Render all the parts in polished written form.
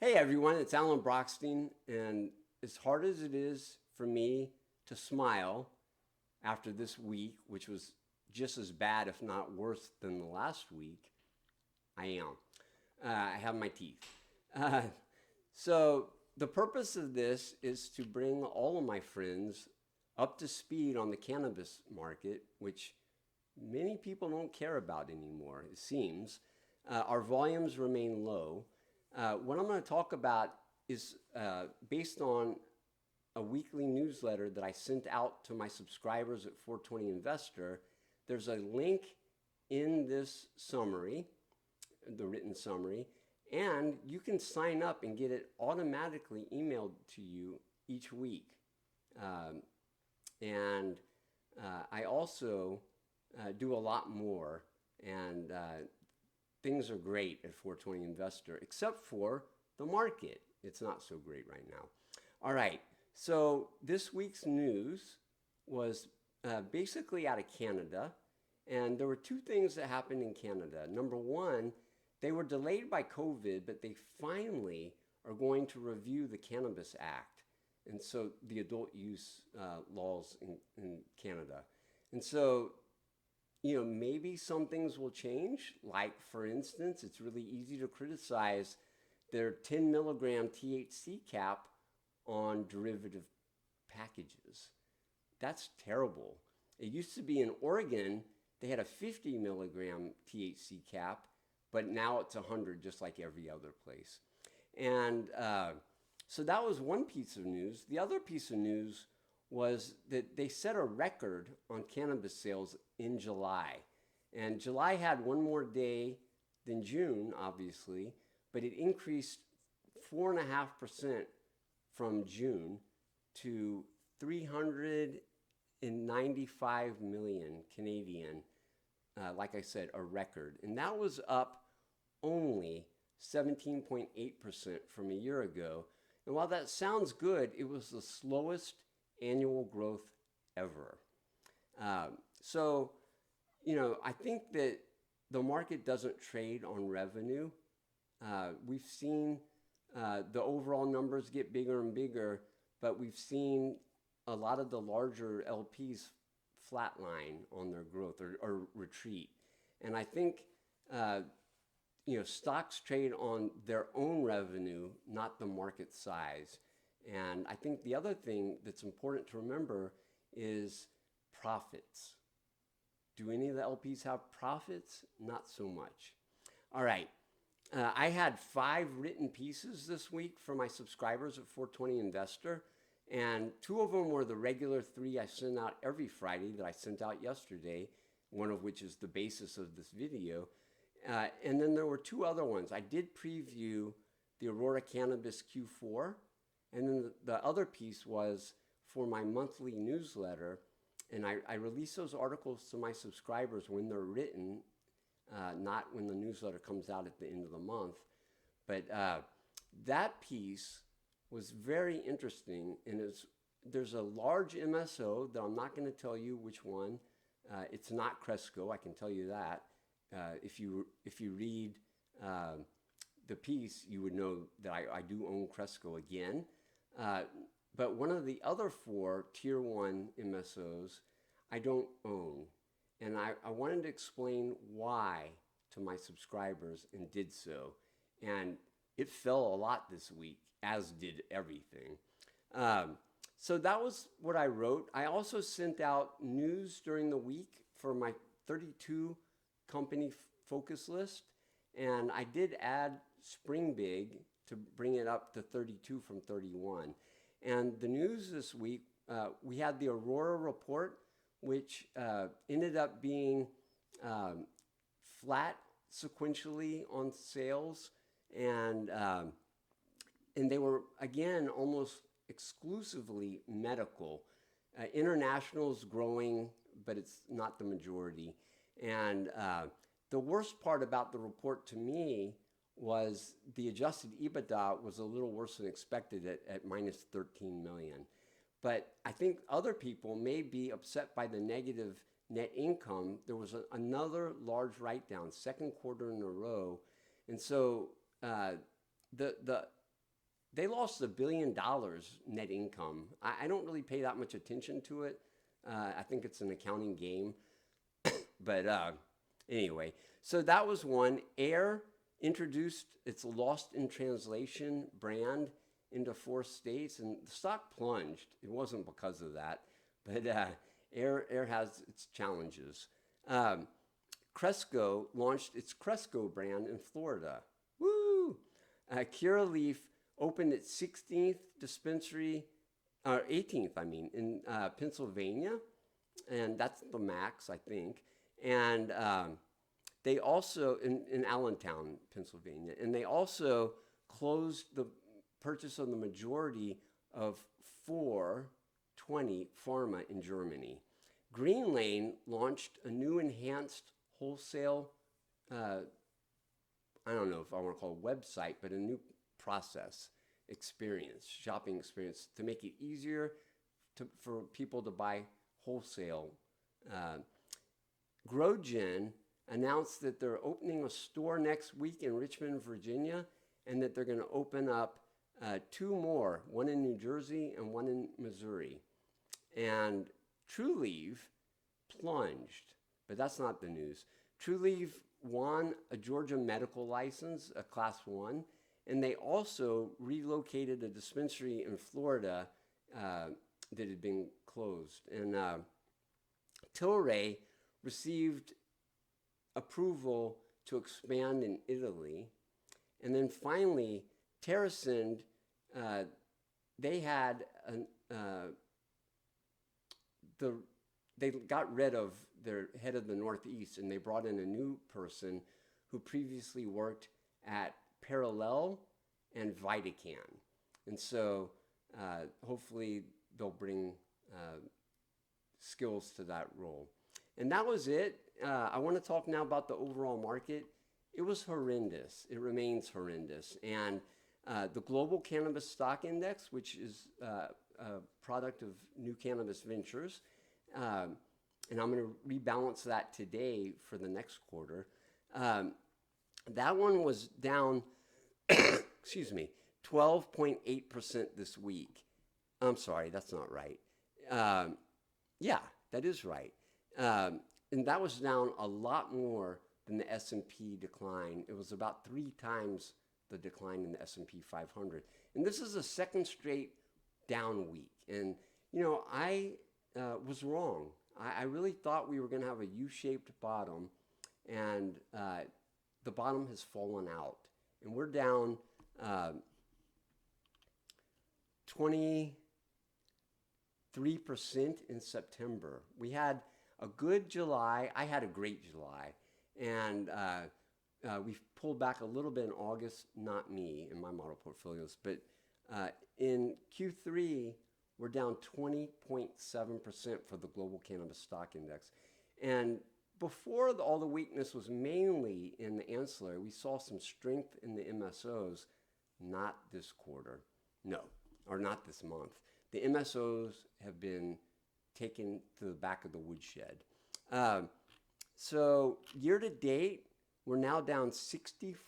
Hey everyone, it's Alan Brochstein, and as hard as it is for me to smile after this week, which was just as bad, if not worse, than the last week, I am. I have my teeth. Uh, so, the purpose of this is to bring all of my friends up to speed on the cannabis market, which many people don't care about anymore, it seems. Our volumes remain low. What I'm going to talk about is based on a weekly newsletter that I sent out to my subscribers at 420 Investor. There's a link in this summary, the written summary, and you can sign up and get it automatically emailed to you each week. Um, and I also do a lot more, and things are great at 420 Investor, except for the market. It's not so great right now. All right, so this week's news was basically out of Canada, and there were two things that happened in Canada. Number one, they were delayed by COVID, but they finally are going to review the Cannabis Act, and so the adult use laws in Canada. And so maybe some things will change. Like, for instance, it's really easy to criticize their 10 milligram THC cap on derivative packages. That's terrible. It used to be in Oregon, they had a 50 milligram THC cap, but now it's 100, just like every other place. And so that was one piece of news. The other piece of news was that they set a record on cannabis sales in July. And July had one more day than June, obviously, but it increased 4.5% from June to 395 million Canadian. Like I said, a record. And that was up only 17.8% from a year ago. And while that sounds good, it was the slowest annual growth ever. So, I think that the market doesn't trade on revenue. We've seen the overall numbers get bigger and bigger, but we've seen a lot of the larger LPs flatline on their growth or retreat. And I think, stocks trade on their own revenue, not the market size. And I think the other thing that's important to remember is profits. Do any of the LPs have profits? Not so much. All right. I had 5 written pieces this week for my subscribers at 420 Investor, and 2 of them were the regular 3 I send out every Friday that I sent out yesterday, one of which is the basis of this video. And then there were 2 other ones. I did preview the Aurora Cannabis Q4, and then the other piece was for my monthly newsletter, and I release those articles to my subscribers when they're written, not when the newsletter comes out at the end of the month. But that piece was very interesting, and there's a large MSO that I'm not going to tell you which one. It's not Cresco, I can tell you that. If you read the piece, you would know that I do own Cresco again. But one of the other 4 tier 1 MSOs I don't own. And I wanted to explain why to my subscribers and did so. And it fell a lot this week, as did everything. So that was what I wrote. I also sent out news during the week for my 32 company focus list. And I did add Spring Big to bring it up to 32 from 31. And the news this week, we had the Aurora report, which ended up being flat sequentially on sales. And they were, again, almost exclusively medical. International's growing, but it's not the majority. And the worst part about the report to me was the adjusted EBITDA was a little worse than expected at minus 13 million. But I think other people may be upset by the negative net income. There was another large write-down, second quarter in a row. And so the they lost $1 billion net income. I don't really pay that much attention to it. I think it's an accounting game. But anyway, so that was one. Air introduced its Lost in Translation brand into 4 states, and the stock plunged. It wasn't because of that, but Air has its challenges. Cresco launched its Cresco brand in Florida. Woo! Curaleaf opened its 16th dispensary, or 18th, I mean, in Pennsylvania, and that's the max, I think. And they also, in Allentown, Pennsylvania, and they also closed the purchase of the majority of 420 Pharma in Germany. Green Lane launched a new enhanced wholesale, I don't know if I want to call it a website, but a new process experience, shopping experience, to make it easier for people to buy wholesale. GrowGen announced that they're opening a store next week in Richmond, Virginia, and that they're going to open up 2 more, one in New Jersey and one in Missouri. And Trulieve plunged, but that's not the news. Trulieve won a Georgia medical license, a class 1, and they also relocated a dispensary in Florida that had been closed. And Tilray received approval to expand in Italy. And then finally, TerrAscend, they had they got rid of their head of the Northeast, and they brought in a new person who previously worked at Parallel and Vitacan. And so hopefully they'll bring skills to that role. And that was it. I want to talk now about the overall market. It was horrendous. It remains horrendous. And the Global Cannabis Stock Index, which is a product of New Cannabis Ventures, and I'm going to rebalance that today for the next quarter. That one was down, excuse me, 12.8% this week. I'm sorry, that's not right. Yeah, that is right. And that was down a lot more than the S&P decline. It was about 3 times the decline in the S&P 500. And this is a second straight down week. And, you know, I was wrong. I really thought we were going to have a U-shaped bottom, and the bottom has fallen out. And we're down 23% in September. We had a good July. I had a great July. And we've pulled back a little bit in August, not me in my model portfolios. But in Q3, we're down 20.7% for the Global Cannabis Stock Index. And before all the weakness was mainly in the ancillary, we saw some strength in the MSOs, not this quarter. No, or not this month. The MSOs have been taken to the back of the woodshed. So year to date, we're now down 64.4%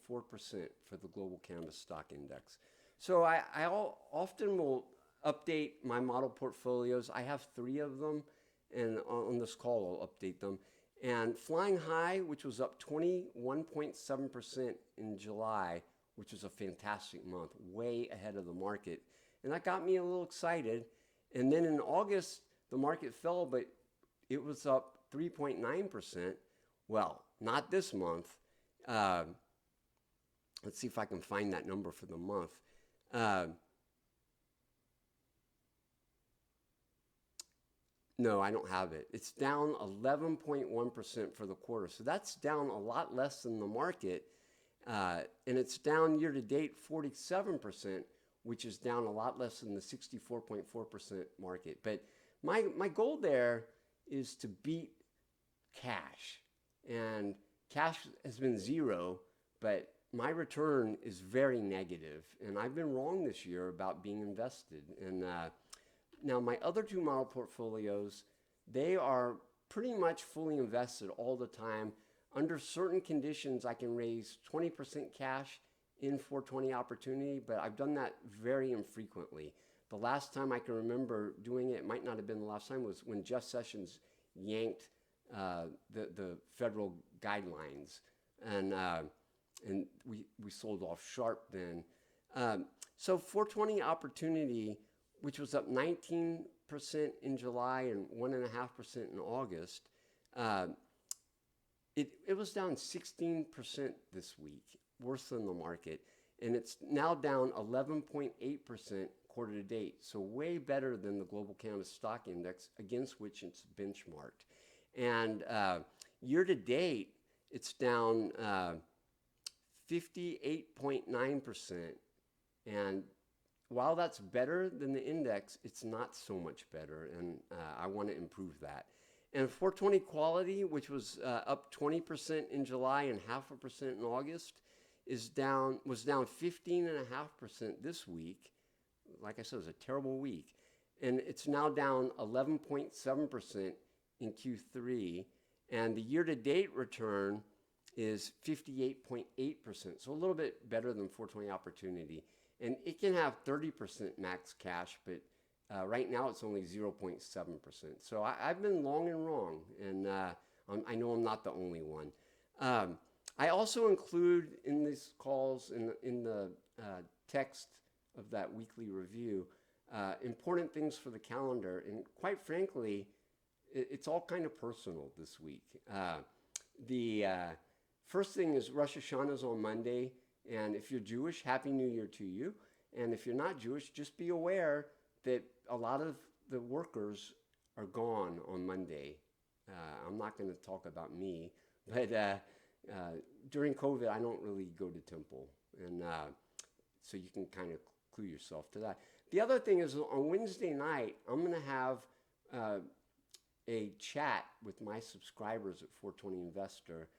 for the Global Cannabis Stock Index. So I often will update my model portfolios. I have 3 of them, and on this call I'll update them. And Flying High, which was up 21.7% in July, which was a fantastic month, way ahead of the market. And that got me a little excited. And then in August, the market fell, but it was up 3.9%. Well, not this month. Let's see if I can find that number for the month. No, I don't have it. It's down 11.1% for the quarter. So that's down a lot less than the market. And it's down year to date 47%, which is down a lot less than the 64.4% market. But my goal there is to beat cash. And cash has been 0, but my return is very negative. And I've been wrong this year about being invested. And now my other 2 model portfolios, they are pretty much fully invested all the time. Under certain conditions, I can raise 20% cash in 420 opportunity, but I've done that very infrequently. The last time I can remember doing it, might not have been the last time, was when Jeff Sessions yanked the federal guidelines, and we sold off sharp then. So 420 opportunity, which was up 19% in July and 1.5% in August, it was down 16% this week, worse than the market, and it's now down 11.8% quarter to date, so way better than the global cannabis stock index against which it's benchmarked. And year to date, it's down 58.9%. And while that's better than the index, it's not so much better, and I want to improve that. And 420 quality, which was up 20% in July and 0.5% in August, was down 15.5% this week. Like I said, it was a terrible week. And it's now down 11.7% in Q3. And the year-to-date return is 58.8%, so a little bit better than 420 opportunity. And it can have 30% max cash, but right now it's only 0.7%. So I've been long and wrong, and I know I'm not the only one. I also include in these calls, in the text of that weekly review, important things for the calendar. And quite frankly, it's all kind of personal this week. The first thing is Rosh Hashanah is on Monday. And if you're Jewish, Happy New Year to you. And if you're not Jewish, just be aware that a lot of the workers are gone on Monday. I'm not going to talk about me, but during COVID, I don't really go to temple. And so you can kind of clue yourself to that. The other thing is on Wednesday night, I'm going to have a chat with my subscribers at 420 Investor.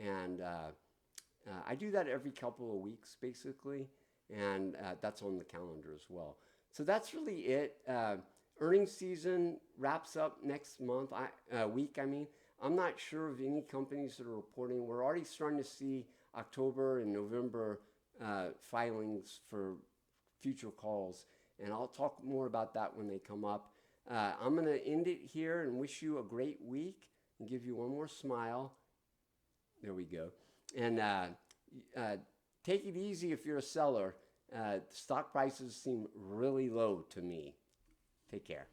And I do that every couple of weeks, basically, and that's on the calendar as well. So that's really it. Earnings season wraps up next week. I'm not sure of any companies that are reporting. We're already starting to see October and November filings for future calls, and I'll talk more about that when they come up. I'm going to end it here and wish you a great week and give you one more smile. There we go. And take it easy if you're a seller. Stock prices seem really low to me. Take care.